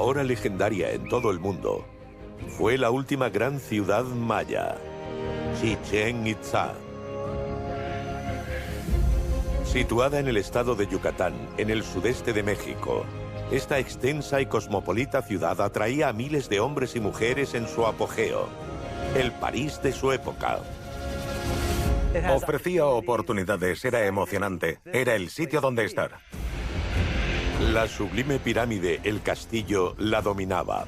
ahora legendaria en todo el mundo, fue la última gran ciudad maya, Chichén Itzá. Situada en el estado de Yucatán, en el sudeste de México, esta extensa y cosmopolita ciudad atraía a miles de hombres y mujeres en su apogeo, el París de su época. Ofrecía oportunidades, era emocionante, era el sitio donde estar. La sublime pirámide, el castillo, la dominaba.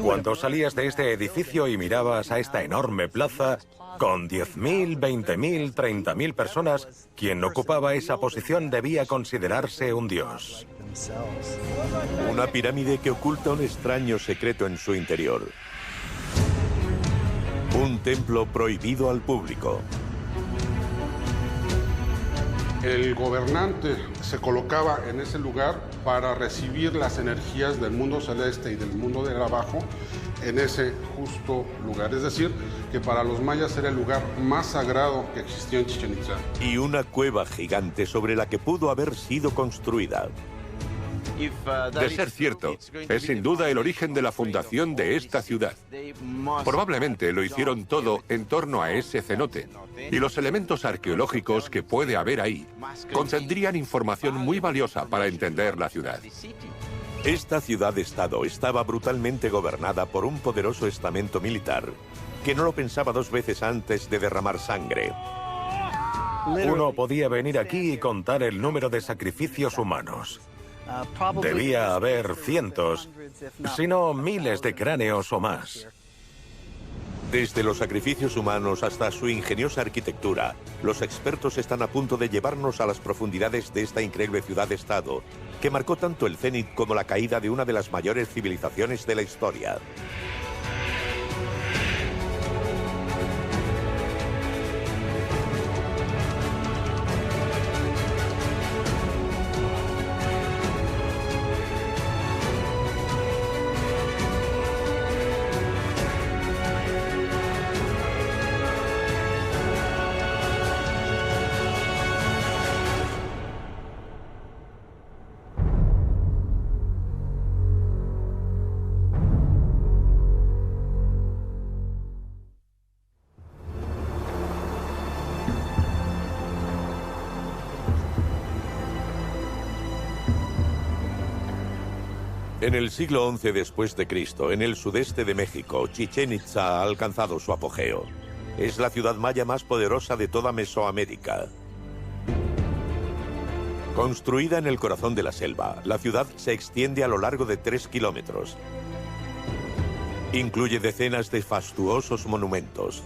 Cuando salías de este edificio y mirabas a esta enorme plaza, con 10.000, 20.000, 30.000 personas, quien ocupaba esa posición debía considerarse un dios. Una pirámide que oculta un extraño secreto en su interior. Un templo prohibido al público. El gobernante se colocaba en ese lugar para recibir las energías del mundo celeste y del mundo del abajo en ese justo lugar. Es decir, que para los mayas era el lugar más sagrado que existía en Chichén Itzá. Y una cueva gigante sobre la que pudo haber sido construida. De ser cierto, es sin duda el origen de la fundación de esta ciudad. Probablemente lo hicieron todo en torno a ese cenote, y los elementos arqueológicos que puede haber ahí contendrían información muy valiosa para entender la ciudad. Esta ciudad-estado estaba brutalmente gobernada por un poderoso estamento militar que no lo pensaba dos veces antes de derramar sangre. Uno podía venir aquí y contar el número de sacrificios humanos. Debía haber cientos, si no miles de cráneos o más. Desde los sacrificios humanos hasta su ingeniosa arquitectura, los expertos están a punto de llevarnos a las profundidades de esta increíble ciudad-estado, que marcó tanto el cenit como la caída de una de las mayores civilizaciones de la historia. En el siglo XI después de Cristo, en el sudeste de México, Chichén Itzá ha alcanzado su apogeo. Es la ciudad maya más poderosa de toda Mesoamérica. Construida en el corazón de la selva, la ciudad se extiende a lo largo de 3 kilómetros. Incluye decenas de fastuosos monumentos.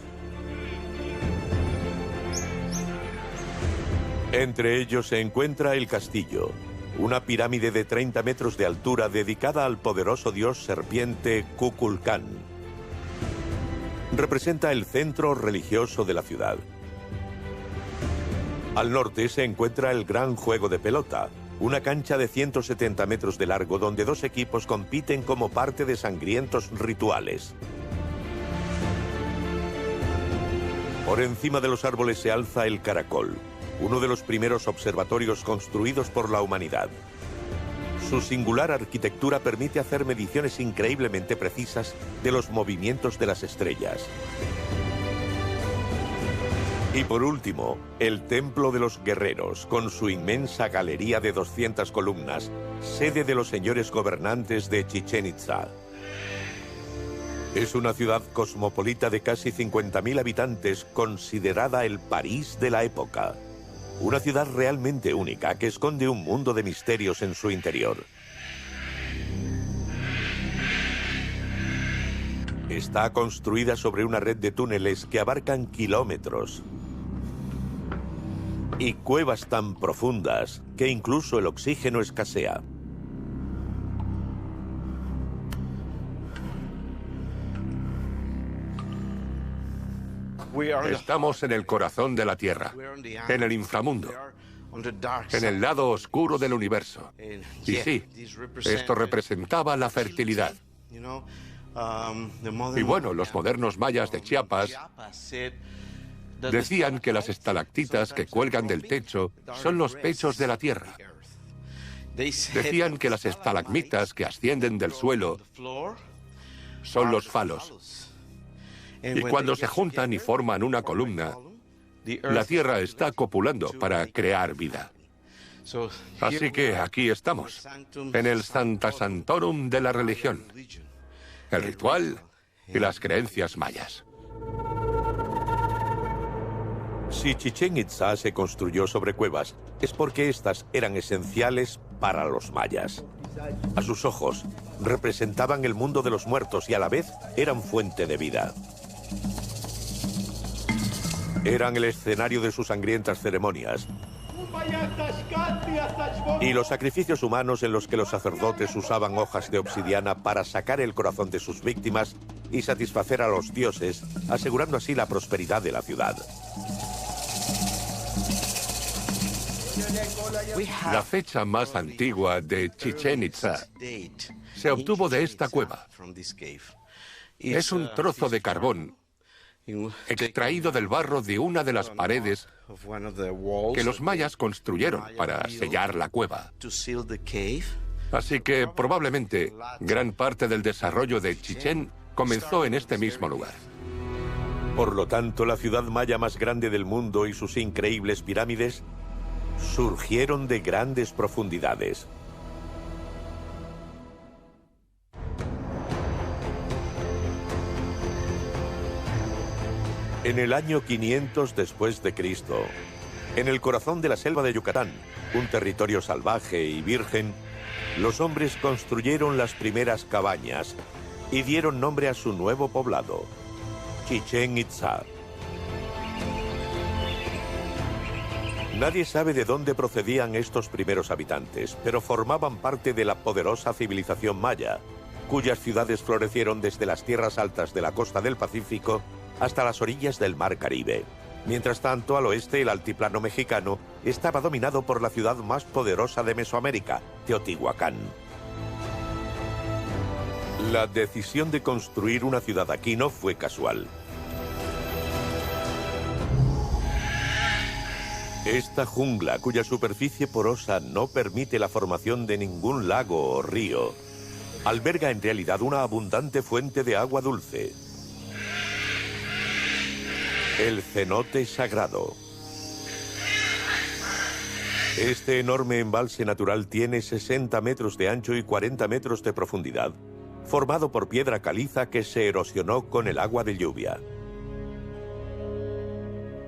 Entre ellos se encuentra el castillo, una pirámide de 30 metros de altura dedicada al poderoso dios serpiente Kukulcán. Representa el centro religioso de la ciudad. Al norte se encuentra el gran juego de pelota, una cancha de 170 metros de largo donde dos equipos compiten como parte de sangrientos rituales. Por encima de los árboles se alza el caracol, uno de los primeros observatorios construidos por la humanidad. Su singular arquitectura permite hacer mediciones increíblemente precisas de los movimientos de las estrellas. Y por último, el Templo de los Guerreros, con su inmensa galería de 200 columnas, sede de los señores gobernantes de Chichén Itzá. Es una ciudad cosmopolita de casi 50.000 habitantes, considerada el París de la época. Una ciudad realmente única que esconde un mundo de misterios en su interior. Está construida sobre una red de túneles que abarcan kilómetros y cuevas tan profundas que incluso el oxígeno escasea. Estamos en el corazón de la Tierra, en el inframundo, en el lado oscuro del universo. Y sí, esto representaba la fertilidad. Y bueno, los modernos mayas de Chiapas decían que las estalactitas que cuelgan del techo son los pechos de la Tierra. Decían que las estalagmitas que ascienden del suelo son los falos. Y cuando se juntan y forman una columna, la Tierra está copulando para crear vida. Así que aquí estamos, en el Sancta Sanctorum de la religión, el ritual y las creencias mayas. Si Chichén Itzá se construyó sobre cuevas, es porque éstas eran esenciales para los mayas. A sus ojos, representaban el mundo de los muertos y a la vez eran fuente de vida. Eran el escenario de sus sangrientas ceremonias y los sacrificios humanos en los que los sacerdotes usaban hojas de obsidiana para sacar el corazón de sus víctimas y satisfacer a los dioses, asegurando así la prosperidad de la ciudad. La fecha más antigua de Chichén Itzá se obtuvo de esta cueva. Es un trozo de carbón extraído del barro de una de las paredes que los mayas construyeron para sellar la cueva. Así que probablemente gran parte del desarrollo de Chichén comenzó en este mismo lugar. Por lo tanto, la ciudad maya más grande del mundo y sus increíbles pirámides surgieron de grandes profundidades. En el año 500 después de Cristo, en el corazón de la selva de Yucatán, un territorio salvaje y virgen, los hombres construyeron las primeras cabañas y dieron nombre a su nuevo poblado, Chichén Itzá. Nadie sabe de dónde procedían estos primeros habitantes, pero formaban parte de la poderosa civilización maya, cuyas ciudades florecieron desde las tierras altas de la costa del Pacífico hasta las orillas del Mar Caribe. Mientras tanto, al oeste, el altiplano mexicano estaba dominado por la ciudad más poderosa de Mesoamérica, Teotihuacán. La decisión de construir una ciudad aquí no fue casual. Esta jungla, cuya superficie porosa no permite la formación de ningún lago o río, alberga en realidad una abundante fuente de agua dulce. El cenote sagrado. Este enorme embalse natural tiene 60 metros de ancho y 40 metros de profundidad, formado por piedra caliza que se erosionó con el agua de lluvia.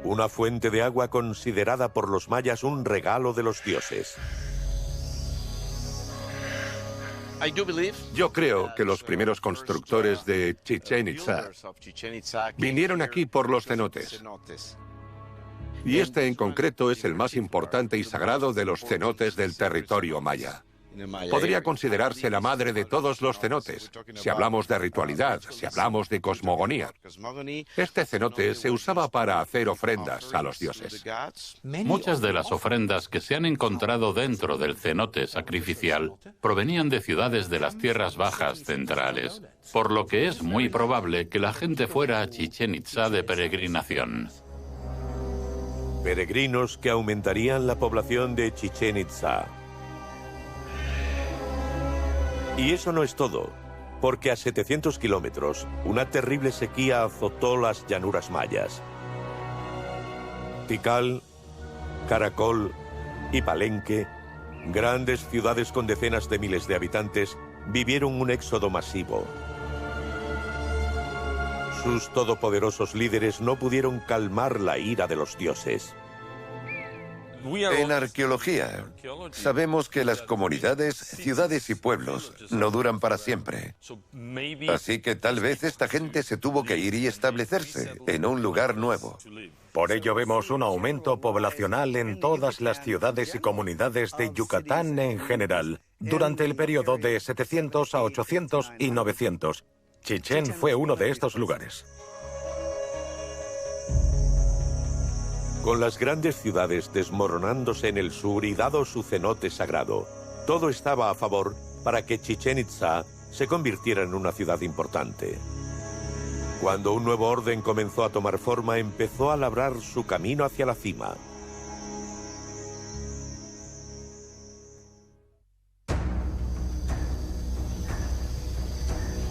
Una fuente de agua considerada por los mayas un regalo de los dioses. Yo creo que los primeros constructores de Chichén Itzá vinieron aquí por los cenotes. Y este en concreto es el más importante y sagrado de los cenotes del territorio maya. Podría considerarse la madre de todos los cenotes, si hablamos de ritualidad, si hablamos de cosmogonía. Este cenote se usaba para hacer ofrendas a los dioses. Muchas de las ofrendas que se han encontrado dentro del cenote sacrificial provenían de ciudades de las tierras bajas centrales, por lo que es muy probable que la gente fuera a Chichén Itzá de peregrinación. Peregrinos que aumentarían la población de Chichén Itzá. Y eso no es todo, porque a 700 kilómetros, una terrible sequía azotó las llanuras mayas. Tikal, Caracol y Palenque, grandes ciudades con decenas de miles de habitantes, vivieron un éxodo masivo. Sus todopoderosos líderes no pudieron calmar la ira de los dioses. En arqueología, sabemos que las comunidades, ciudades y pueblos no duran para siempre. Así que tal vez esta gente se tuvo que ir y establecerse en un lugar nuevo. Por ello vemos un aumento poblacional en todas las ciudades y comunidades de Yucatán en general, durante el periodo de 700 a 800 y 900. Chichén fue uno de estos lugares. Con las grandes ciudades desmoronándose en el sur y dado su cenote sagrado, todo estaba a favor para que Chichén Itzá se convirtiera en una ciudad importante. Cuando un nuevo orden comenzó a tomar forma, empezó a labrar su camino hacia la cima.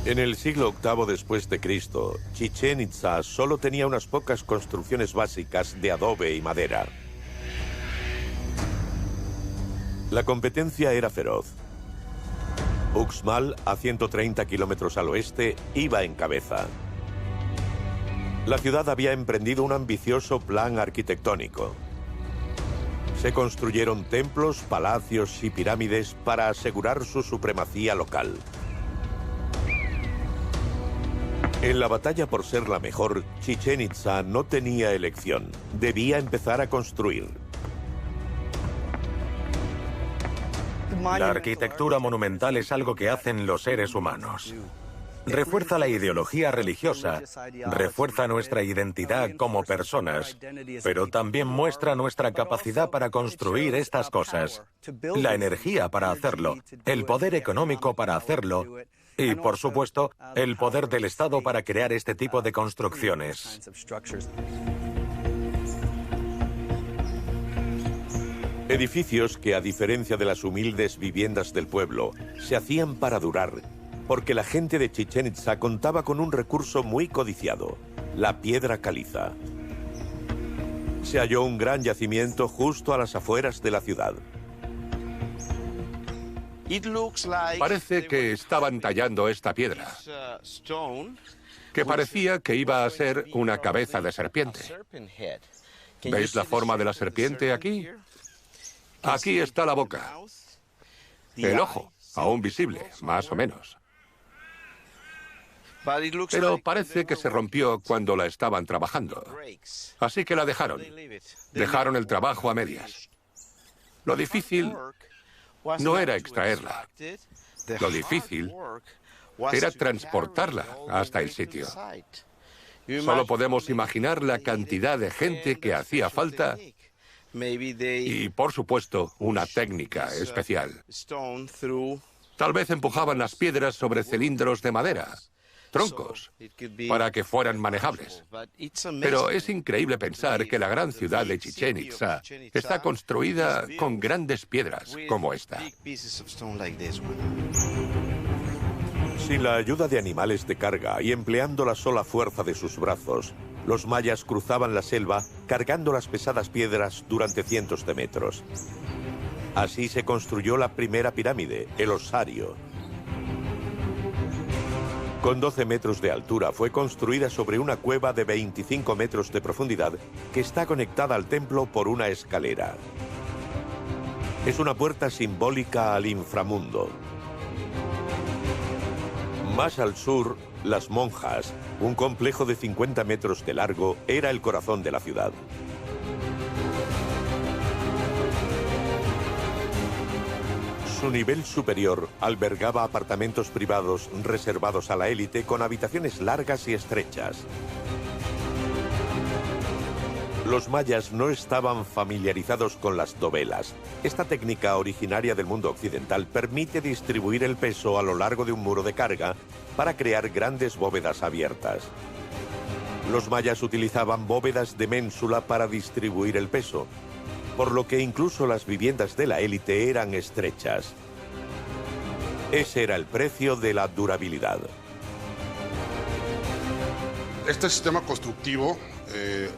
En el siglo VIII después de Cristo, Chichén Itzá solo tenía unas pocas construcciones básicas de adobe y madera. La competencia era feroz. Uxmal, a 130 kilómetros al oeste, iba en cabeza. La ciudad había emprendido un ambicioso plan arquitectónico. Se construyeron templos, palacios y pirámides para asegurar su supremacía local. En la batalla por ser la mejor, Chichén Itzá no tenía elección. Debía empezar a construir. La arquitectura monumental es algo que hacen los seres humanos. Refuerza la ideología religiosa, refuerza nuestra identidad como personas, pero también muestra nuestra capacidad para construir estas cosas, la energía para hacerlo, el poder económico para hacerlo y, por supuesto, el poder del Estado para crear este tipo de construcciones. Edificios que, a diferencia de las humildes viviendas del pueblo, se hacían para durar, porque la gente de Chichén Itzá contaba con un recurso muy codiciado, la piedra caliza. Se halló un gran yacimiento justo a las afueras de la ciudad. Parece que estaban tallando esta piedra, que parecía que iba a ser una cabeza de serpiente. ¿Veis la forma de la serpiente aquí? Aquí está la boca. El ojo, aún visible, más o menos. Pero parece que se rompió cuando la estaban trabajando. Así que la dejaron. Dejaron el trabajo a medias. Lo difícil no era extraerla. Lo difícil era transportarla hasta el sitio. Solo podemos imaginar la cantidad de gente que hacía falta y, por supuesto, una técnica especial. Tal vez empujaban las piedras sobre cilindros de madera, troncos, para que fueran manejables. Pero es increíble pensar que la gran ciudad de Chichén Itzá está construida con grandes piedras como esta. Sin la ayuda de animales de carga y empleando la sola fuerza de sus brazos, los mayas cruzaban la selva cargando las pesadas piedras durante cientos de metros. Así se construyó la primera pirámide, el osario. Con 12 metros de altura, fue construida sobre una cueva de 25 metros de profundidad que está conectada al templo por una escalera. Es una puerta simbólica al inframundo. Más al sur, Las Monjas, un complejo de 50 metros de largo, era el corazón de la ciudad. Su nivel superior albergaba apartamentos privados reservados a la élite con habitaciones largas y estrechas. Los mayas no estaban familiarizados con las dovelas. Esta técnica originaria del mundo occidental permite distribuir el peso a lo largo de un muro de carga para crear grandes bóvedas abiertas. Los mayas utilizaban bóvedas de ménsula para distribuir el peso, por lo que incluso las viviendas de la élite eran estrechas. Ese era el precio de la durabilidad. Este sistema constructivo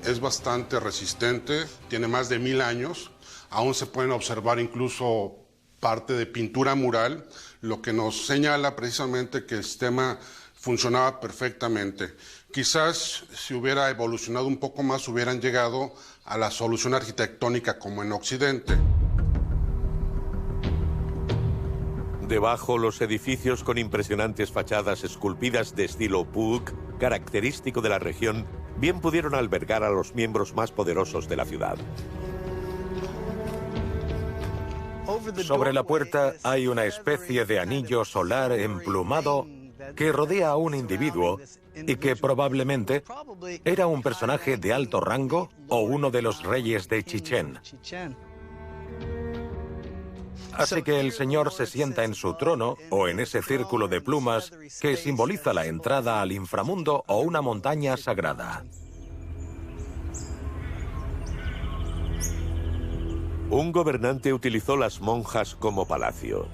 es bastante resistente, tiene más de 1000 años, aún se pueden observar incluso parte de pintura mural, lo que nos señala precisamente que el sistema funcionaba perfectamente. Quizás si hubiera evolucionado un poco más hubieran llegado a la solución arquitectónica como en Occidente. Debajo, los edificios con impresionantes fachadas esculpidas de estilo Puuc, característico de la región, bien pudieron albergar a los miembros más poderosos de la ciudad. Sobre la puerta hay una especie de anillo solar emplumado que rodea a un individuo y que probablemente era un personaje de alto rango o uno de los reyes de Chichén. Así que el señor se sienta en su trono o en ese círculo de plumas que simboliza la entrada al inframundo o una montaña sagrada. Un gobernante utilizó las monjas como palacio.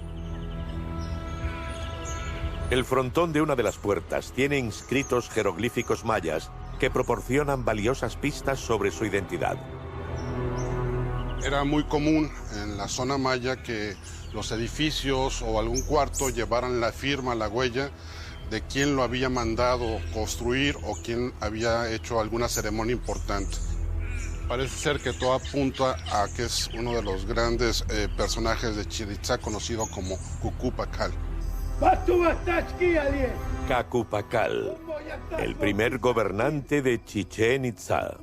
El frontón de una de las puertas tiene inscritos jeroglíficos mayas que proporcionan valiosas pistas sobre su identidad. Era muy común en la zona maya que los edificios o algún cuarto llevaran la firma, la huella de quién lo había mandado construir o quién había hecho alguna ceremonia importante. Parece ser que todo apunta a que es uno de los grandes personajes de Chichén Itzá, conocido como Cucú Pakal. Cacu Pakal, el primer gobernante de Chichén Itzá.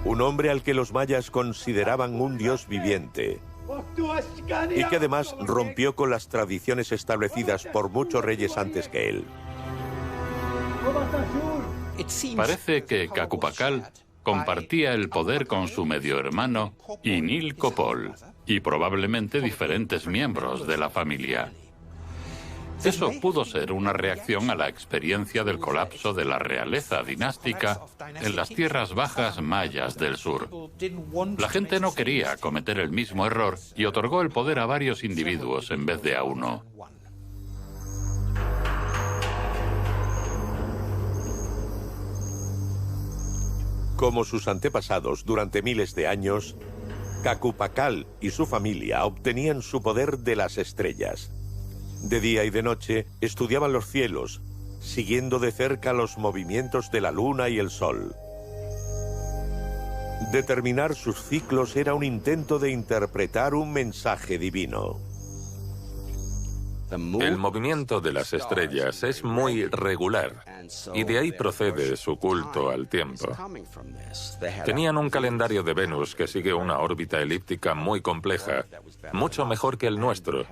Un hombre al que los mayas consideraban un dios viviente y que además rompió con las tradiciones establecidas por muchos reyes antes que él. Parece que Cacu Pakal compartía el poder con su medio hermano Inil Copol y probablemente diferentes miembros de la familia. Eso pudo ser una reacción a la experiencia del colapso de la realeza dinástica en las tierras bajas mayas del sur. La gente no quería cometer el mismo error y otorgó el poder a varios individuos en vez de a uno. Como sus antepasados durante miles de años, Cacu Pakal y su familia obtenían su poder de las estrellas. De día y de noche estudiaban los cielos, siguiendo de cerca los movimientos de la luna y el sol. Determinar sus ciclos era un intento de interpretar un mensaje divino. El movimiento de las estrellas es muy regular y de ahí procede su culto al tiempo. Tenían un calendario de Venus que sigue una órbita elíptica muy compleja, mucho mejor que el nuestro.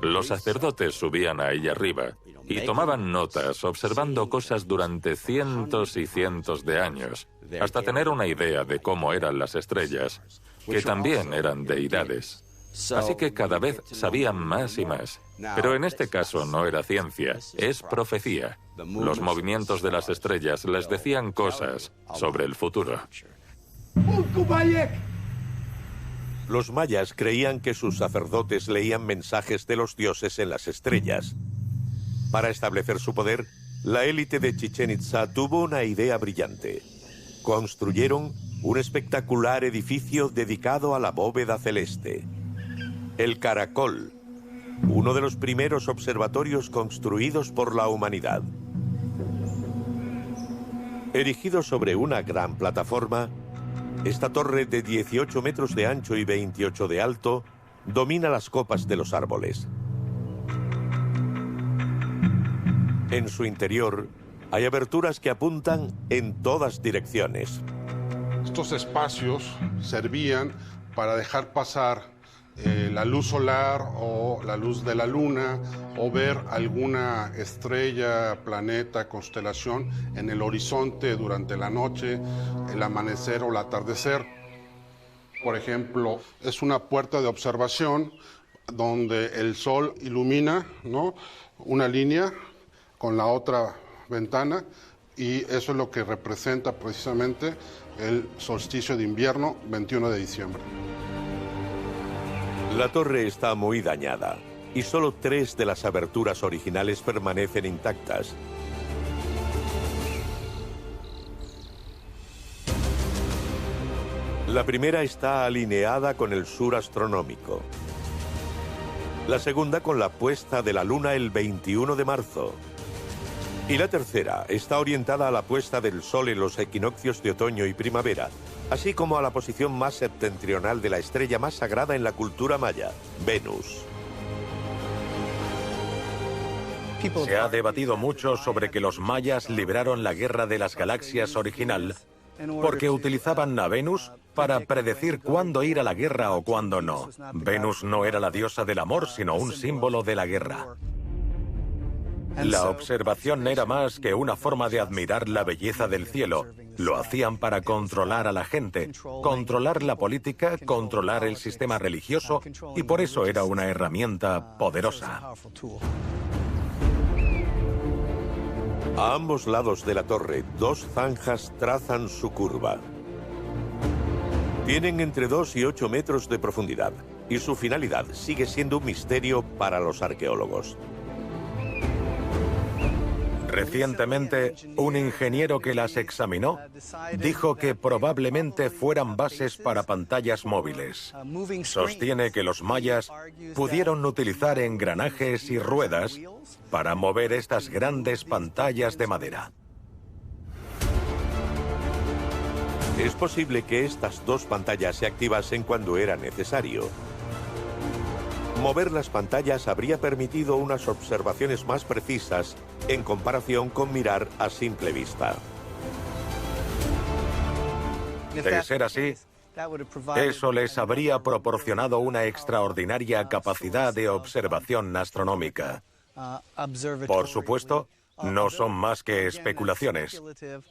Los sacerdotes subían a ella arriba y tomaban notas observando cosas durante cientos y cientos de años, hasta tener una idea de cómo eran las estrellas, que también eran deidades. Así que cada vez sabían más y más. Pero en este caso no era ciencia, es profecía. Los movimientos de las estrellas les decían cosas sobre el futuro. Los mayas creían que sus sacerdotes leían mensajes de los dioses en las estrellas. Para establecer su poder, la élite de Chichén Itzá tuvo una idea brillante. Construyeron un espectacular edificio dedicado a la bóveda celeste. El Caracol, uno de los primeros observatorios construidos por la humanidad. Erigido sobre una gran plataforma, esta torre de 18 metros de ancho y 28 de alto domina las copas de los árboles. En su interior hay aberturas que apuntan en todas direcciones. Estos espacios servían para dejar pasar la luz solar o la luz de la luna o ver alguna estrella, planeta, constelación en el horizonte durante la noche, el amanecer o el atardecer. Por ejemplo, es una puerta de observación donde el sol ilumina, ¿no?, una línea con la otra ventana y eso es lo que representa precisamente el solsticio de invierno, 21 de diciembre. La torre está muy dañada y solo 3 de las aberturas originales permanecen intactas. La primera está alineada con el sur astronómico. La segunda con la puesta de la luna el 21 de marzo. Y la tercera está orientada a la puesta del sol en los equinoccios de otoño y primavera, así como a la posición más septentrional de la estrella más sagrada en la cultura maya, Venus. Se ha debatido mucho sobre que los mayas libraron la guerra de las galaxias original porque utilizaban a Venus para predecir cuándo ir a la guerra o cuándo no. Venus no era la diosa del amor, sino un símbolo de la guerra. La observación era más que una forma de admirar la belleza del cielo. Lo hacían para controlar a la gente, controlar la política, controlar el sistema religioso, y por eso era una herramienta poderosa. A ambos lados de la torre, 2 zanjas trazan su curva. Tienen entre 2 y 8 metros de profundidad, y su finalidad sigue siendo un misterio para los arqueólogos. Recientemente, un ingeniero que las examinó dijo que probablemente fueran bases para pantallas móviles. Sostiene que los mayas pudieron utilizar engranajes y ruedas para mover estas grandes pantallas de madera. Es posible que estas dos pantallas se activasen cuando era necesario. Mover las pantallas habría permitido unas observaciones más precisas en comparación con mirar a simple vista. De ser así, eso les habría proporcionado una extraordinaria capacidad de observación astronómica. Por supuesto, no son más que especulaciones.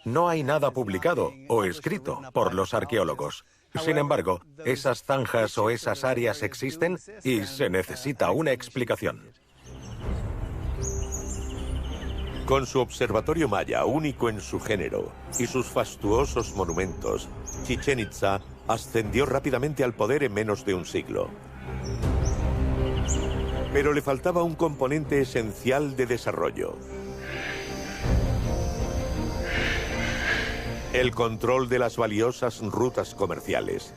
No hay nada publicado o escrito por los arqueólogos. Sin embargo, esas zanjas o esas áreas existen y se necesita una explicación. Con su observatorio maya, único en su género, y sus fastuosos monumentos, Chichén Itzá ascendió rápidamente al poder en menos de un siglo. Pero le faltaba un componente esencial de desarrollo: el control de las valiosas rutas comerciales.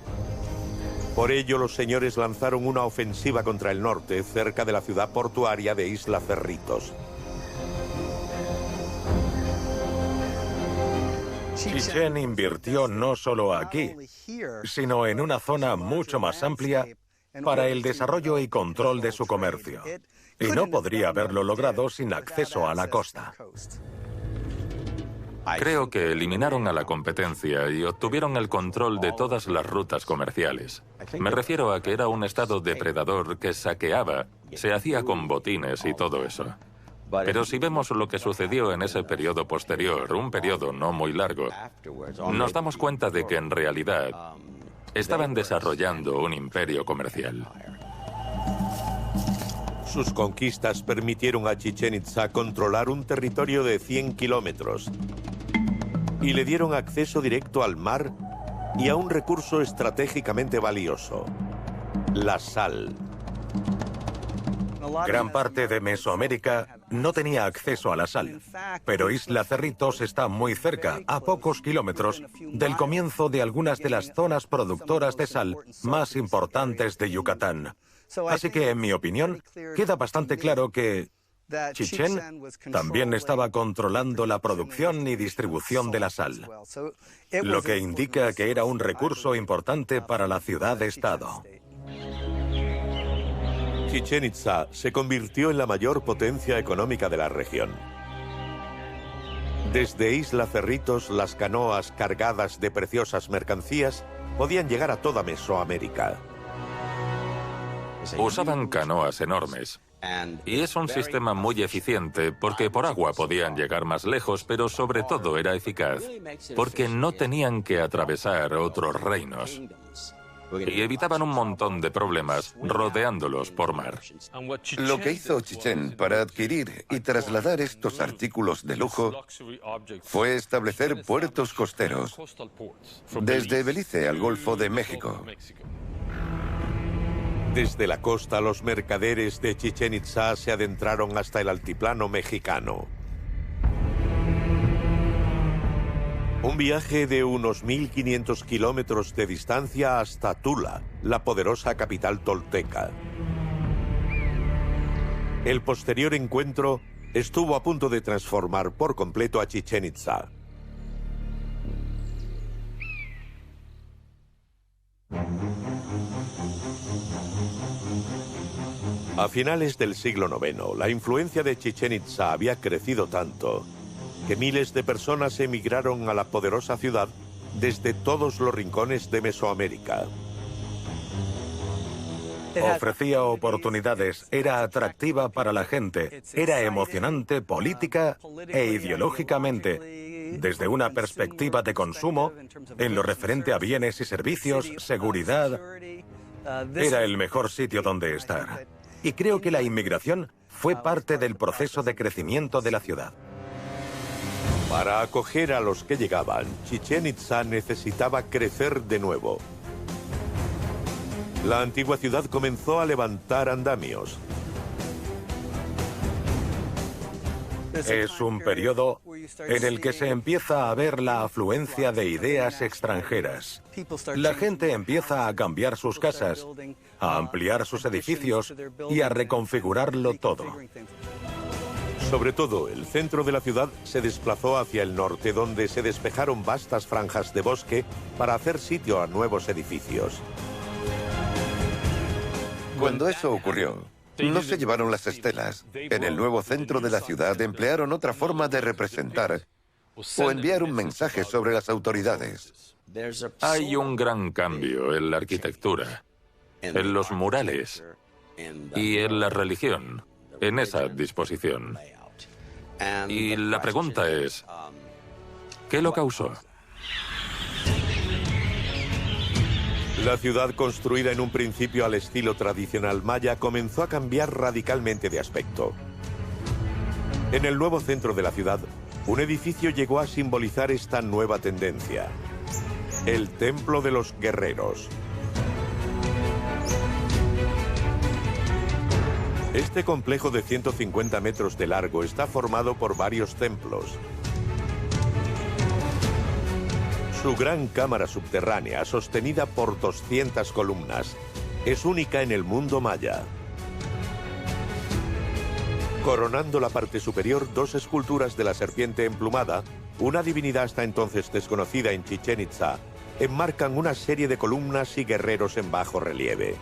Por ello, los señores lanzaron una ofensiva contra el norte, cerca de la ciudad portuaria de Isla Cerritos. Chichén invirtió no solo aquí, sino en una zona mucho más amplia para el desarrollo y control de su comercio. Y no podría haberlo logrado sin acceso a la costa. Creo que eliminaron a la competencia y obtuvieron el control de todas las rutas comerciales. Me refiero a que era un estado depredador que saqueaba, se hacía con botines y todo eso. Pero si vemos lo que sucedió en ese periodo posterior, un periodo no muy largo, nos damos cuenta de que en realidad estaban desarrollando un imperio comercial. Sus conquistas permitieron a Chichén Itzá controlar un territorio de 100 kilómetros y le dieron acceso directo al mar y a un recurso estratégicamente valioso: la sal. Gran parte de Mesoamérica no tenía acceso a la sal, pero Isla Cerritos está muy cerca, a pocos kilómetros, del comienzo de algunas de las zonas productoras de sal más importantes de Yucatán. Así que, en mi opinión, queda bastante claro que Chichén también estaba controlando la producción y distribución de la sal, lo que indica que era un recurso importante para la ciudad-estado. Chichén Itzá se convirtió en la mayor potencia económica de la región. Desde Isla Cerritos, las canoas cargadas de preciosas mercancías podían llegar a toda Mesoamérica. Usaban canoas enormes. Y es un sistema muy eficiente porque por agua podían llegar más lejos, pero sobre todo era eficaz porque no tenían que atravesar otros reinos. Y evitaban un montón de problemas rodeándolos por mar. Lo que hizo Chichén para adquirir y trasladar estos artículos de lujo fue establecer puertos costeros, desde Belice al Golfo de México. Desde la costa, los mercaderes de Chichén Itzá se adentraron hasta el altiplano mexicano. Un viaje de unos 1500 kilómetros de distancia hasta Tula, la poderosa capital tolteca. El posterior encuentro estuvo a punto de transformar por completo a Chichén Itzá. A finales del siglo IX, la influencia de Chichén Itzá había crecido tanto que miles de personas emigraron a la poderosa ciudad desde todos los rincones de Mesoamérica. Ofrecía oportunidades, era atractiva para la gente, era emocionante política e ideológicamente, desde una perspectiva de consumo, en lo referente a bienes y servicios, seguridad. Era el mejor sitio donde estar. Y creo que la inmigración fue parte del proceso de crecimiento de la ciudad. Para acoger a los que llegaban, Chichén Itzá necesitaba crecer de nuevo. La antigua ciudad comenzó a levantar andamios. Es un periodo en el que se empieza a ver la afluencia de ideas extranjeras. La gente empieza a cambiar sus casas, a ampliar sus edificios y a reconfigurarlo todo. Sobre todo, el centro de la ciudad se desplazó hacia el norte, donde se despejaron vastas franjas de bosque para hacer sitio a nuevos edificios. Cuando eso ocurrió, no se llevaron las estelas. En el nuevo centro de la ciudad emplearon otra forma de representar o enviar un mensaje sobre las autoridades. Hay un gran cambio en la arquitectura, en los murales y en la religión, en esa disposición. Y la pregunta es, ¿qué lo causó? La ciudad, construida en un principio al estilo tradicional maya, comenzó a cambiar radicalmente de aspecto. En el nuevo centro de la ciudad, un edificio llegó a simbolizar esta nueva tendencia: el Templo de los Guerreros. Este complejo de 150 metros de largo está formado por varios templos. Su gran cámara subterránea, sostenida por 200 columnas, es única en el mundo maya. Coronando la parte superior, dos esculturas de la serpiente emplumada, una divinidad hasta entonces desconocida en Chichén Itzá, enmarcan una serie de columnas y guerreros en bajo relieve.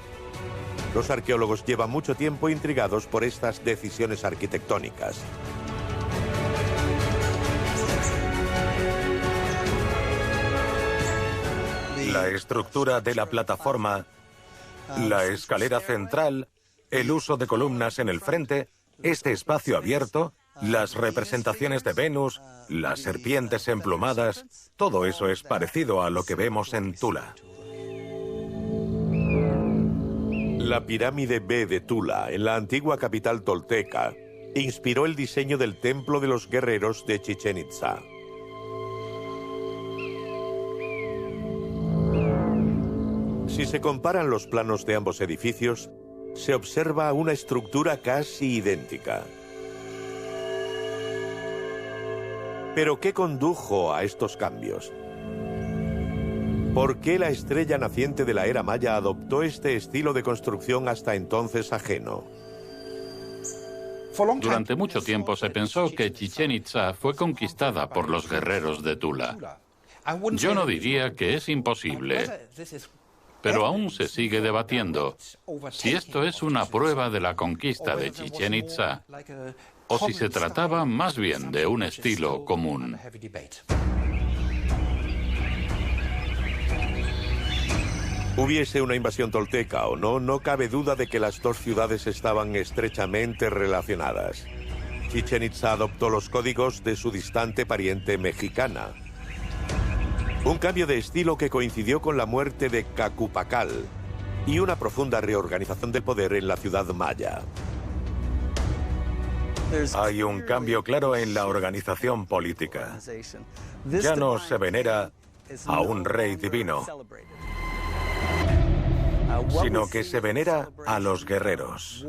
Los arqueólogos llevan mucho tiempo intrigados por estas decisiones arquitectónicas. La estructura de la plataforma, la escalera central, el uso de columnas en el frente, este espacio abierto, las representaciones de Venus, las serpientes emplumadas, todo eso es parecido a lo que vemos en Tula. La pirámide B de Tula, en la antigua capital tolteca, inspiró el diseño del Templo de los Guerreros de Chichén Itzá. Si se comparan los planos de ambos edificios, se observa una estructura casi idéntica. ¿Pero qué condujo a estos cambios? ¿Por qué la estrella naciente de la era maya adoptó este estilo de construcción hasta entonces ajeno? Durante mucho tiempo se pensó que Chichén Itzá fue conquistada por los guerreros de Tula. Yo no diría que es imposible, pero aún se sigue debatiendo si esto es una prueba de la conquista de Chichén Itzá o si se trataba más bien de un estilo común. Hubiese una invasión tolteca o no, no cabe duda de que las dos ciudades estaban estrechamente relacionadas. Chichén Itzá adoptó los códigos de su distante pariente mexicana. Un cambio de estilo que coincidió con la muerte de Cacupacal y una profunda reorganización del poder en la ciudad maya. Hay un cambio claro en la organización política. Ya no se venera a un rey divino, sino que se venera a los guerreros.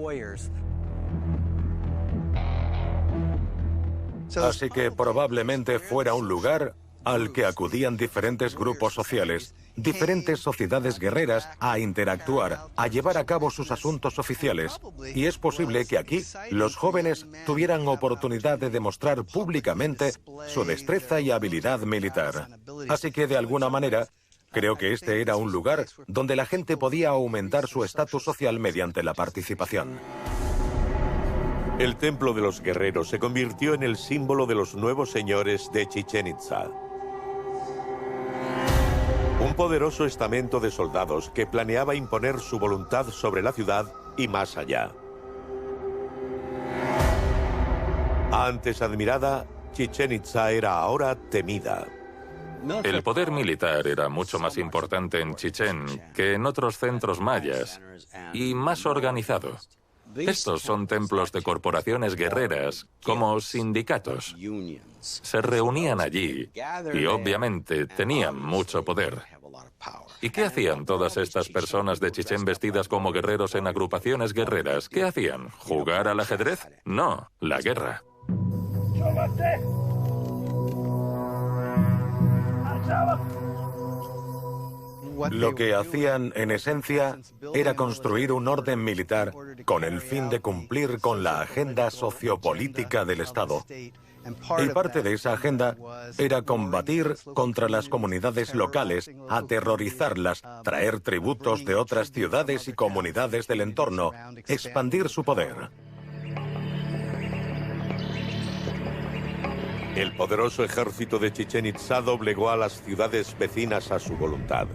Así que probablemente fuera un lugar al que acudían diferentes grupos sociales, diferentes sociedades guerreras a interactuar, a llevar a cabo sus asuntos oficiales. Y es posible que aquí los jóvenes tuvieran oportunidad de demostrar públicamente su destreza y habilidad militar. Así que de alguna manera, creo que este era un lugar donde la gente podía aumentar su estatus social mediante la participación. El Templo de los Guerreros se convirtió en el símbolo de los nuevos señores de Chichén Itzá. Un poderoso estamento de soldados que planeaba imponer su voluntad sobre la ciudad y más allá. Antes admirada, Chichén Itzá era ahora temida. El poder militar era mucho más importante en Chichén que en otros centros mayas y más organizado. Estos son templos de corporaciones guerreras, como sindicatos. Se reunían allí y obviamente tenían mucho poder. ¿Y qué hacían todas estas personas de Chichén vestidas como guerreros en agrupaciones guerreras? ¿Qué hacían? ¿Jugar al ajedrez? No, la guerra. Lo que hacían, en esencia, era construir un orden militar con el fin de cumplir con la agenda sociopolítica del Estado. Y parte de esa agenda era combatir contra las comunidades locales, aterrorizarlas, traer tributos de otras ciudades y comunidades del entorno, expandir su poder. El poderoso ejército de Chichén Itzá doblegó a las ciudades vecinas a su voluntad.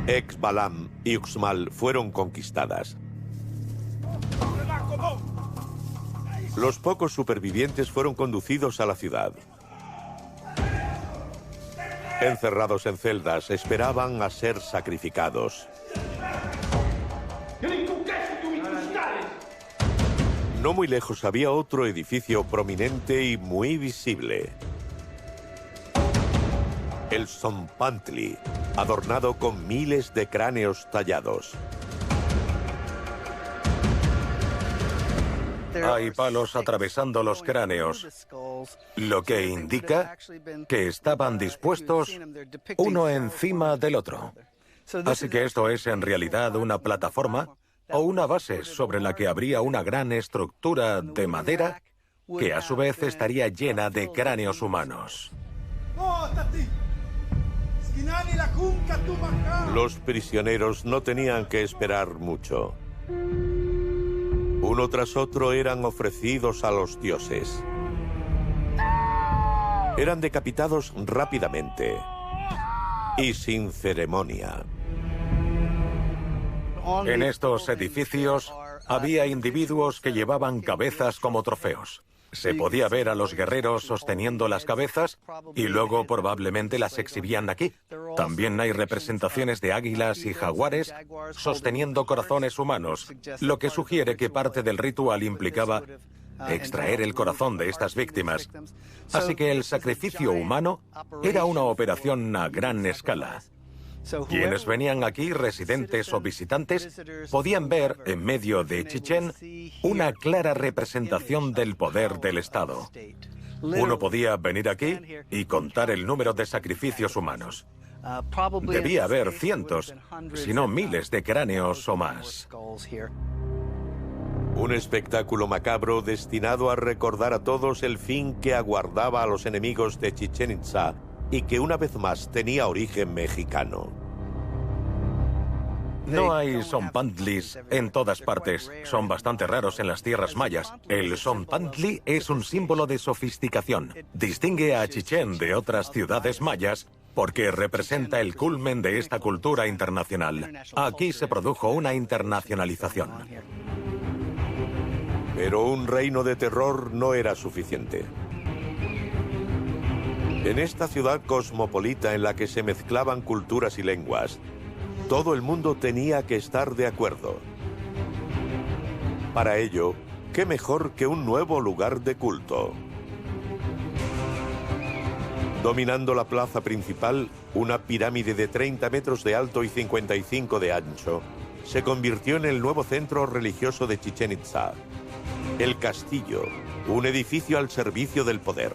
Exbalam y Uxmal fueron conquistadas. Los pocos supervivientes fueron conducidos a la ciudad. Encerrados en celdas, esperaban a ser sacrificados. No muy lejos había otro edificio prominente y muy visible. El Zompantli, adornado con miles de cráneos tallados. Hay palos atravesando los cráneos, lo que indica que estaban dispuestos uno encima del otro. Así que esto es en realidad una plataforma o una base sobre la que habría una gran estructura de madera que a su vez estaría llena de cráneos humanos. Los prisioneros no tenían que esperar mucho. Uno tras otro eran ofrecidos a los dioses. Eran decapitados rápidamente y sin ceremonia. En estos edificios había individuos que llevaban cabezas como trofeos. Se podía ver a los guerreros sosteniendo las cabezas y luego probablemente las exhibían aquí. También hay representaciones de águilas y jaguares sosteniendo corazones humanos, lo que sugiere que parte del ritual implicaba extraer el corazón de estas víctimas. Así que el sacrificio humano era una operación a gran escala. Quienes venían aquí, residentes o visitantes, podían ver, en medio de Chichén, una clara representación del poder del Estado. Uno podía venir aquí y contar el número de sacrificios humanos. Debía haber cientos, si no miles de cráneos o más. Un espectáculo macabro destinado a recordar a todos el fin que aguardaba a los enemigos de Chichén Itzá y que una vez más tenía origen mexicano. No hay zompantlis en todas partes. Son bastante raros en las tierras mayas. El zompantli es un símbolo de sofisticación. Distingue a Chichén de otras ciudades mayas porque representa el culmen de esta cultura internacional. Aquí se produjo una internacionalización. Pero un reino de terror no era suficiente. En esta ciudad cosmopolita en la que se mezclaban culturas y lenguas, todo el mundo tenía que estar de acuerdo. Para ello, ¿qué mejor que un nuevo lugar de culto? Dominando la plaza principal, una pirámide de 30 metros de alto y 55 de ancho, se convirtió en el nuevo centro religioso de Chichén Itzá. El castillo, un edificio al servicio del poder.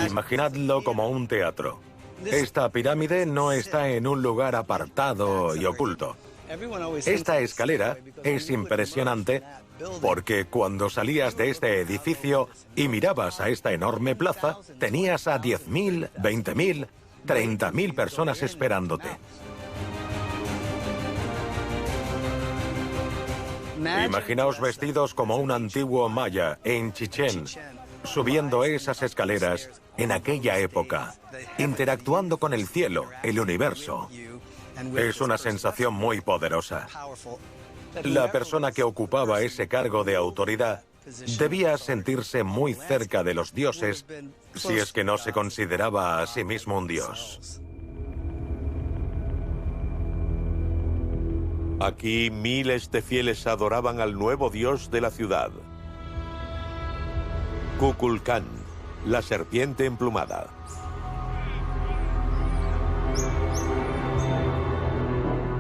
Imaginadlo como un teatro. Esta pirámide no está en un lugar apartado y oculto. Esta escalera es impresionante porque cuando salías de este edificio y mirabas a esta enorme plaza, tenías a 10.000, 20.000, 30.000 personas esperándote. Imaginaos vestidos como un antiguo maya en Chichén, subiendo esas escaleras en aquella época, interactuando con el cielo, el universo. Es una sensación muy poderosa. La persona que ocupaba ese cargo de autoridad debía sentirse muy cerca de los dioses si es que no se consideraba a sí mismo un dios. Aquí miles de fieles adoraban al nuevo dios de la ciudad, Kukulcán, la serpiente emplumada.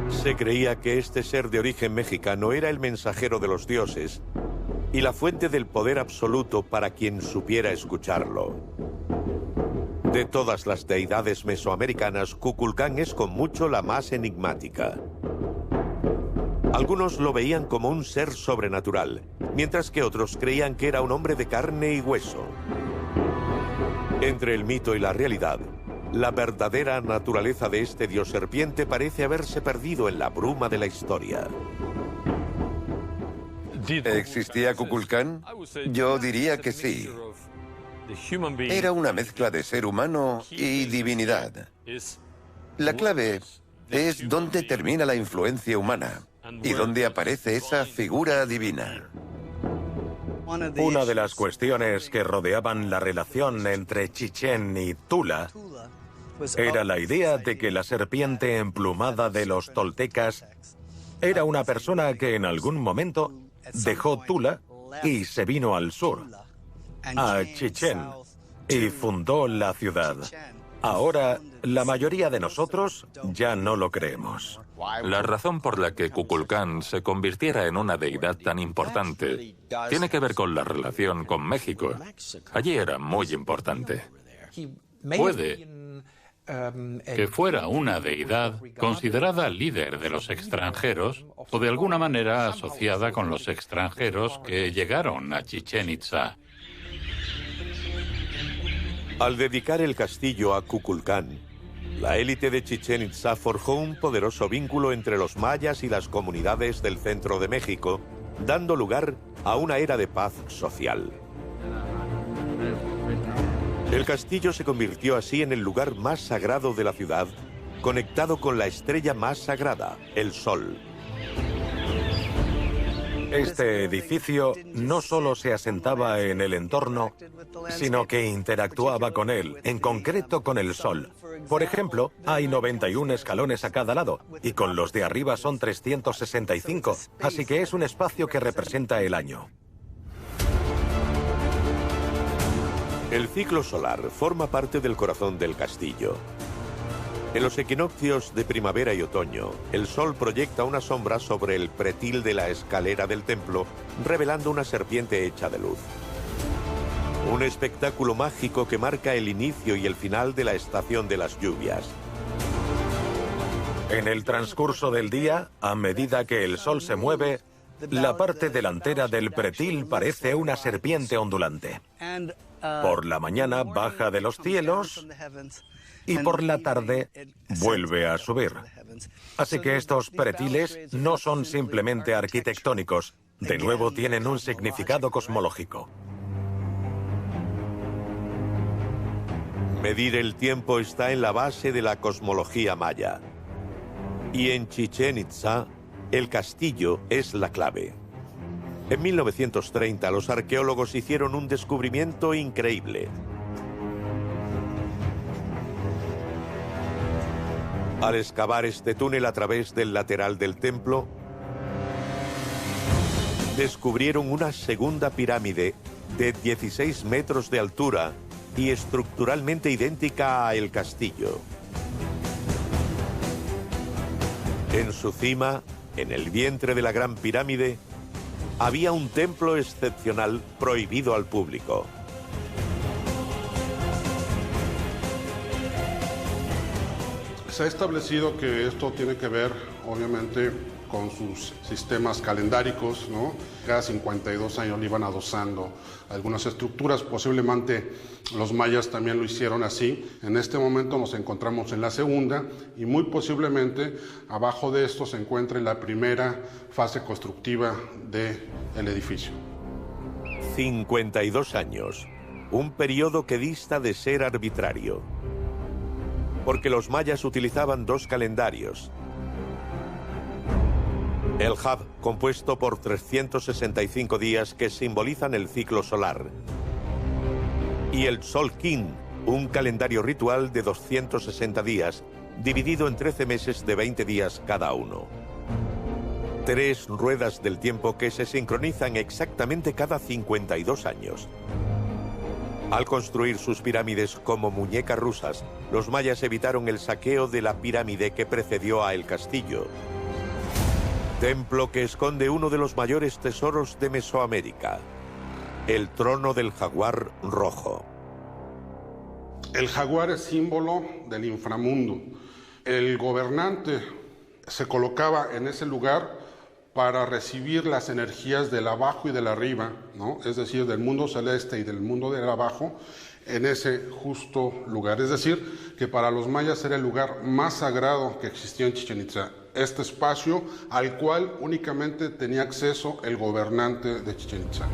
Se creía que este ser de origen mexicano era el mensajero de los dioses y la fuente del poder absoluto para quien supiera escucharlo. De todas las deidades mesoamericanas, Kukulcán es con mucho la más enigmática. Algunos lo veían como un ser sobrenatural, mientras que otros creían que era un hombre de carne y hueso. Entre el mito y la realidad, la verdadera naturaleza de este dios serpiente parece haberse perdido en la bruma de la historia. ¿Existía Kukulcán? Yo diría que sí. Era una mezcla de ser humano y divinidad. La clave es dónde termina la influencia humana y dónde aparece esa figura divina. Una de las cuestiones que rodeaban la relación entre Chichén y Tula era la idea de que la serpiente emplumada de los toltecas era una persona que en algún momento dejó Tula y se vino al sur, a Chichén, y fundó la ciudad. Ahora, la mayoría de nosotros ya no lo creemos. La razón por la que Kukulcán se convirtiera en una deidad tan importante tiene que ver con la relación con México. Allí era muy importante. Puede que fuera una deidad considerada líder de los extranjeros o de alguna manera asociada con los extranjeros que llegaron a Chichén Itzá. Al dedicar el castillo a Kukulcán, la élite de Chichén Itzá forjó un poderoso vínculo entre los mayas y las comunidades del centro de México, dando lugar a una era de paz social. El castillo se convirtió así en el lugar más sagrado de la ciudad, conectado con la estrella más sagrada, el Sol. Este edificio no solo se asentaba en el entorno, sino que interactuaba con él, en concreto con el Sol. Por ejemplo, hay 91 escalones a cada lado, y con los de arriba son 365, así que es un espacio que representa el año. El ciclo solar forma parte del corazón del castillo. En los equinoccios de primavera y otoño, el sol proyecta una sombra sobre el pretil de la escalera del templo, revelando una serpiente hecha de luz. Un espectáculo mágico que marca el inicio y el final de la estación de las lluvias. En el transcurso del día, a medida que el sol se mueve, la parte delantera del pretil parece una serpiente ondulante. Por la mañana baja de los cielos y por la tarde vuelve a subir. Así que estos pretiles no son simplemente arquitectónicos, de nuevo tienen un significado cosmológico. Medir el tiempo está en la base de la cosmología maya. Y en Chichén Itzá, el castillo es la clave. En 1930, los arqueólogos hicieron un descubrimiento increíble. Al excavar este túnel a través del lateral del templo, descubrieron una segunda pirámide de 16 metros de altura y estructuralmente idéntica a el castillo. En su cima, en el vientre de la Gran Pirámide, había un templo excepcional prohibido al público. Se ha establecido que esto tiene que ver, obviamente, con sus sistemas calendáricos, ¿no? Cada 52 años le iban adosando algunas estructuras, posiblemente los mayas también lo hicieron así. En este momento nos encontramos en la segunda y muy posiblemente abajo de esto se encuentre la primera fase constructiva del edificio. 52 años, un periodo que dista de ser arbitrario, porque los mayas utilizaban dos calendarios. El Hab, compuesto por 365 días que simbolizan el ciclo solar. Y el Tzolk'in, un calendario ritual de 260 días, dividido en 13 meses de 20 días cada uno. 3 ruedas del tiempo que se sincronizan exactamente cada 52 años. Al construir sus pirámides como muñecas rusas, los mayas evitaron el saqueo de la pirámide que precedió a el castillo. Templo que esconde uno de los mayores tesoros de Mesoamérica, el trono del jaguar rojo. El jaguar es símbolo del inframundo. El gobernante se colocaba en ese lugar para recibir las energías del abajo y del arriba, ¿no? Es decir, del mundo celeste y del mundo del abajo, en ese justo lugar. Es decir, que para los mayas era el lugar más sagrado que existía en Chichén Itzá. Este espacio al cual únicamente tenía acceso el gobernante de Chichén Itzá.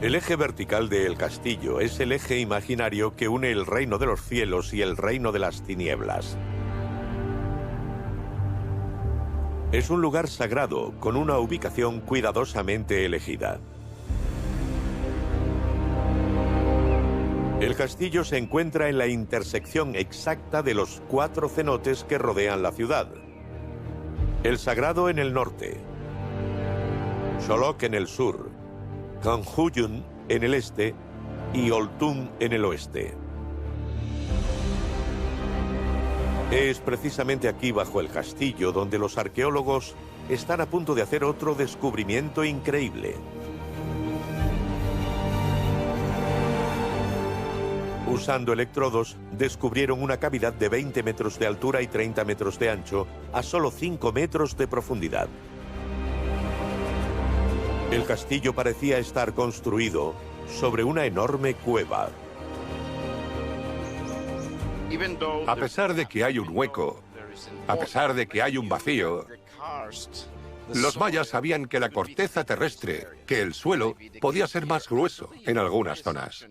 El eje vertical del castillo es el eje imaginario que une el reino de los cielos y el reino de las tinieblas. Es un lugar sagrado con una ubicación cuidadosamente elegida. El castillo se encuentra en la intersección exacta de los 4 cenotes que rodean la ciudad. El Sagrado en el norte, Xolok en el sur, Kanhuyun en el este y Oltún en el oeste. Es precisamente aquí bajo el castillo donde los arqueólogos están a punto de hacer otro descubrimiento increíble. Usando electrodos, descubrieron una cavidad de 20 metros de altura y 30 metros de ancho a solo 5 metros de profundidad. El castillo parecía estar construido sobre una enorme cueva. A pesar de que hay un hueco, a pesar de que hay un vacío, los mayas sabían que la corteza terrestre, que el suelo, podía ser más grueso en algunas zonas.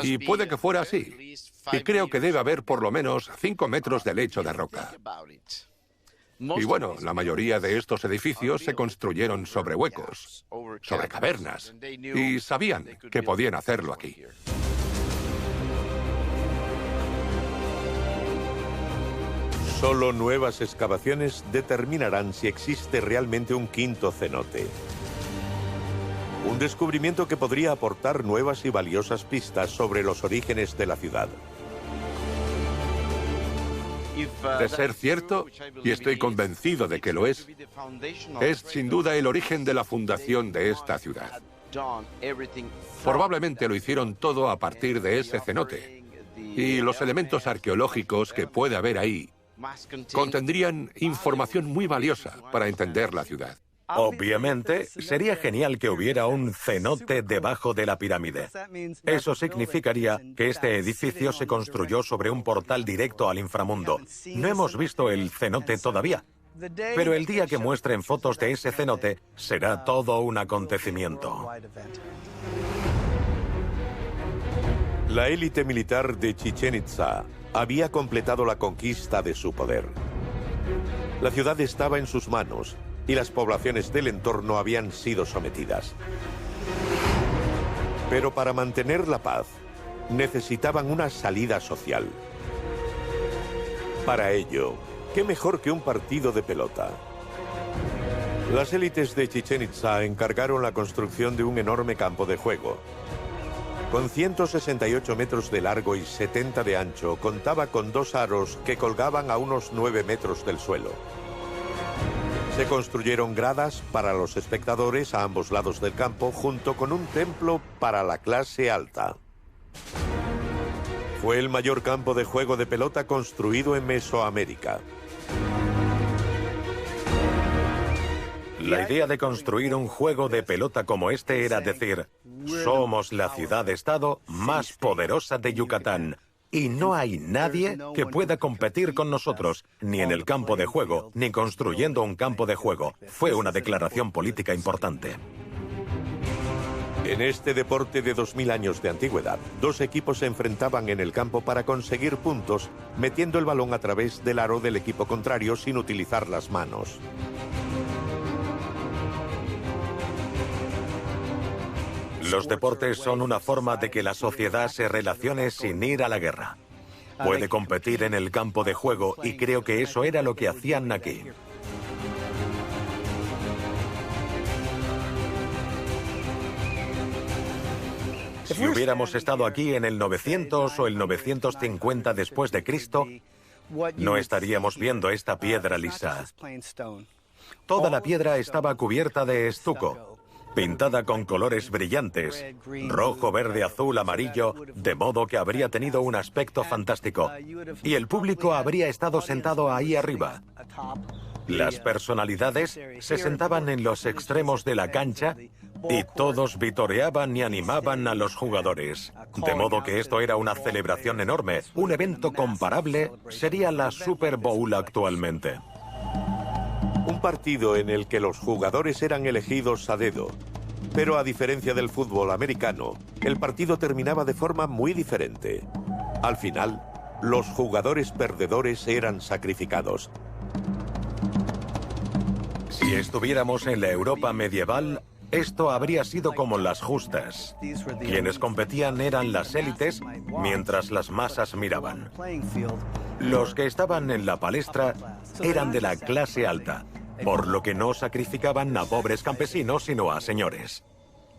Y puede que fuera así. Y creo que debe haber por lo menos 5 metros de lecho de roca. Y bueno, la mayoría de estos edificios se construyeron sobre huecos, sobre cavernas, y sabían que podían hacerlo aquí. Solo nuevas excavaciones determinarán si existe realmente un quinto cenote. Un descubrimiento que podría aportar nuevas y valiosas pistas sobre los orígenes de la ciudad. De ser cierto, y estoy convencido de que lo es sin duda el origen de la fundación de esta ciudad. Probablemente lo hicieron todo a partir de ese cenote, y los elementos arqueológicos que puede haber ahí contendrían información muy valiosa para entender la ciudad. Obviamente, sería genial que hubiera un cenote debajo de la pirámide. Eso significaría que este edificio se construyó sobre un portal directo al inframundo. No hemos visto el cenote todavía, pero el día que muestren fotos de ese cenote será todo un acontecimiento. La élite militar de Chichén Itzá había completado la conquista de su poder. La ciudad estaba en sus manos y las poblaciones del entorno habían sido sometidas. Pero para mantener la paz, necesitaban una salida social. Para ello, ¿qué mejor que un partido de pelota? Las élites de Chichén Itzá encargaron la construcción de un enorme campo de juego. Con 168 metros de largo y 70 de ancho, contaba con 2 aros que colgaban a unos 9 metros del suelo. Se construyeron gradas para los espectadores a ambos lados del campo, junto con un templo para la clase alta. Fue el mayor campo de juego de pelota construido en Mesoamérica. La idea de construir un juego de pelota como este era decir, somos la ciudad-estado más poderosa de Yucatán. Y no hay nadie que pueda competir con nosotros, ni en el campo de juego, ni construyendo un campo de juego. Fue una declaración política importante. En este deporte de 2000 años de antigüedad, 2 equipos se enfrentaban en el campo para conseguir puntos, metiendo el balón a través del aro del equipo contrario sin utilizar las manos. Los deportes son una forma de que la sociedad se relacione sin ir a la guerra. Puede competir en el campo de juego y creo que eso era lo que hacían aquí. Si hubiéramos estado aquí en el 900 o el 950 después de Cristo, no estaríamos viendo esta piedra lisa. Toda la piedra estaba cubierta de estuco, pintada con colores brillantes, rojo, verde, azul, amarillo, de modo que habría tenido un aspecto fantástico. Y el público habría estado sentado ahí arriba. Las personalidades se sentaban en los extremos de la cancha y todos vitoreaban y animaban a los jugadores. De modo que esto era una celebración enorme. Un evento comparable sería la Super Bowl actualmente. Un partido en el que los jugadores eran elegidos a dedo. Pero a diferencia del fútbol americano, el partido terminaba de forma muy diferente. Al final, los jugadores perdedores eran sacrificados. Si estuviéramos en la Europa medieval, esto habría sido como las justas. Quienes competían eran las élites, mientras las masas miraban. Los que estaban en la palestra eran de la clase alta, por lo que no sacrificaban a pobres campesinos, sino a señores.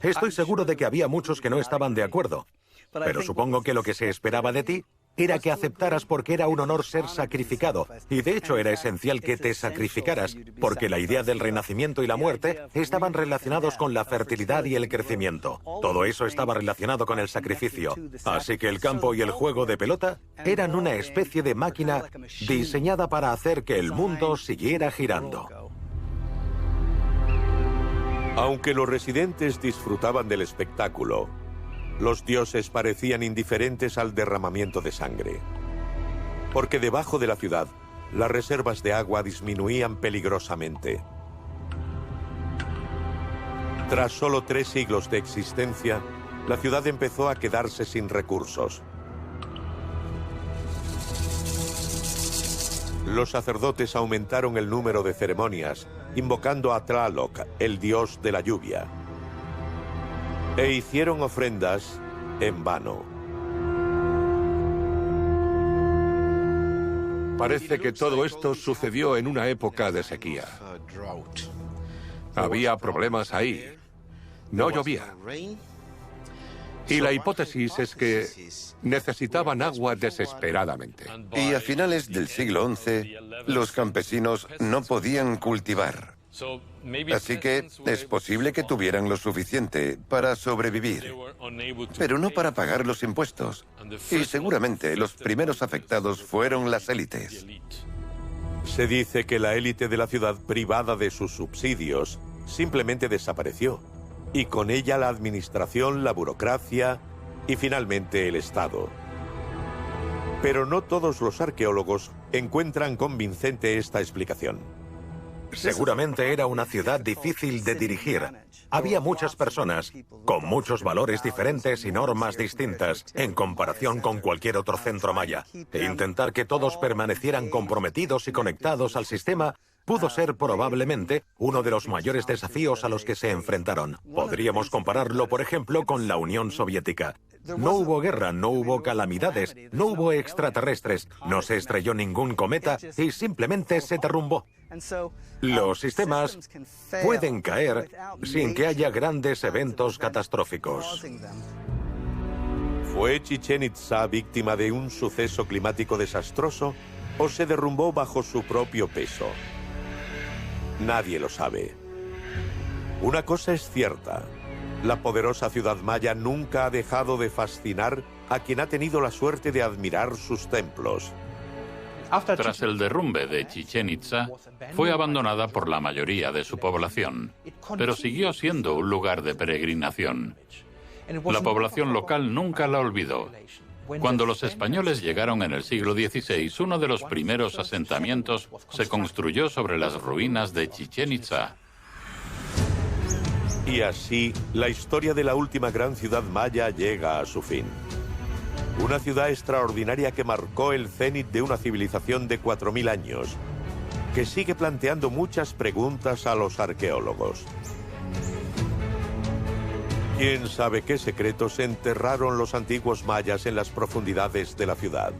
Estoy seguro de que había muchos que no estaban de acuerdo, pero supongo que lo que se esperaba de ti era que aceptaras porque era un honor ser sacrificado, y de hecho era esencial que te sacrificaras, porque la idea del renacimiento y la muerte estaban relacionados con la fertilidad y el crecimiento. Todo eso estaba relacionado con el sacrificio. Así que el campo y el juego de pelota eran una especie de máquina diseñada para hacer que el mundo siguiera girando. Aunque los residentes disfrutaban del espectáculo, los dioses parecían indiferentes al derramamiento de sangre. Porque debajo de la ciudad, las reservas de agua disminuían peligrosamente. Tras solo 3 siglos de existencia, la ciudad empezó a quedarse sin recursos. Los sacerdotes aumentaron el número de ceremonias, invocando a Tlaloc, el dios de la lluvia. E hicieron ofrendas en vano. Parece que todo esto sucedió en una época de sequía. Había problemas ahí. No llovía. Y la hipótesis es que necesitaban agua desesperadamente. Y a finales del siglo XI, los campesinos no podían cultivar. Así que es posible que tuvieran lo suficiente para sobrevivir, pero no para pagar los impuestos. Y seguramente los primeros afectados fueron las élites. Se dice que la élite de la ciudad, privada de sus subsidios, simplemente desapareció. Y con ella la administración, la burocracia y finalmente el Estado. Pero no todos los arqueólogos encuentran convincente esta explicación. Seguramente era una ciudad difícil de dirigir. Había muchas personas con muchos valores diferentes y normas distintas en comparación con cualquier otro centro maya. E intentar que todos permanecieran comprometidos y conectados al sistema pudo ser probablemente uno de los mayores desafíos a los que se enfrentaron. Podríamos compararlo, por ejemplo, con la Unión Soviética. No hubo guerra, no hubo calamidades, no hubo extraterrestres, no se estrelló ningún cometa y simplemente se derrumbó. Los sistemas pueden caer sin que haya grandes eventos catastróficos. ¿Fue Chichén Itzá víctima de un suceso climático desastroso o se derrumbó bajo su propio peso? Nadie lo sabe. Una cosa es cierta. La poderosa ciudad maya nunca ha dejado de fascinar a quien ha tenido la suerte de admirar sus templos. Tras el derrumbe de Chichén Itzá, fue abandonada por la mayoría de su población, pero siguió siendo un lugar de peregrinación. La población local nunca la olvidó. Cuando los españoles llegaron en el siglo XVI, uno de los primeros asentamientos se construyó sobre las ruinas de Chichén Itzá. Y así, la historia de la última gran ciudad maya llega a su fin. Una ciudad extraordinaria que marcó el cénit de una civilización de 4000 años, que sigue planteando muchas preguntas a los arqueólogos. ¿Quién sabe qué secretos enterraron los antiguos mayas en las profundidades de la ciudad?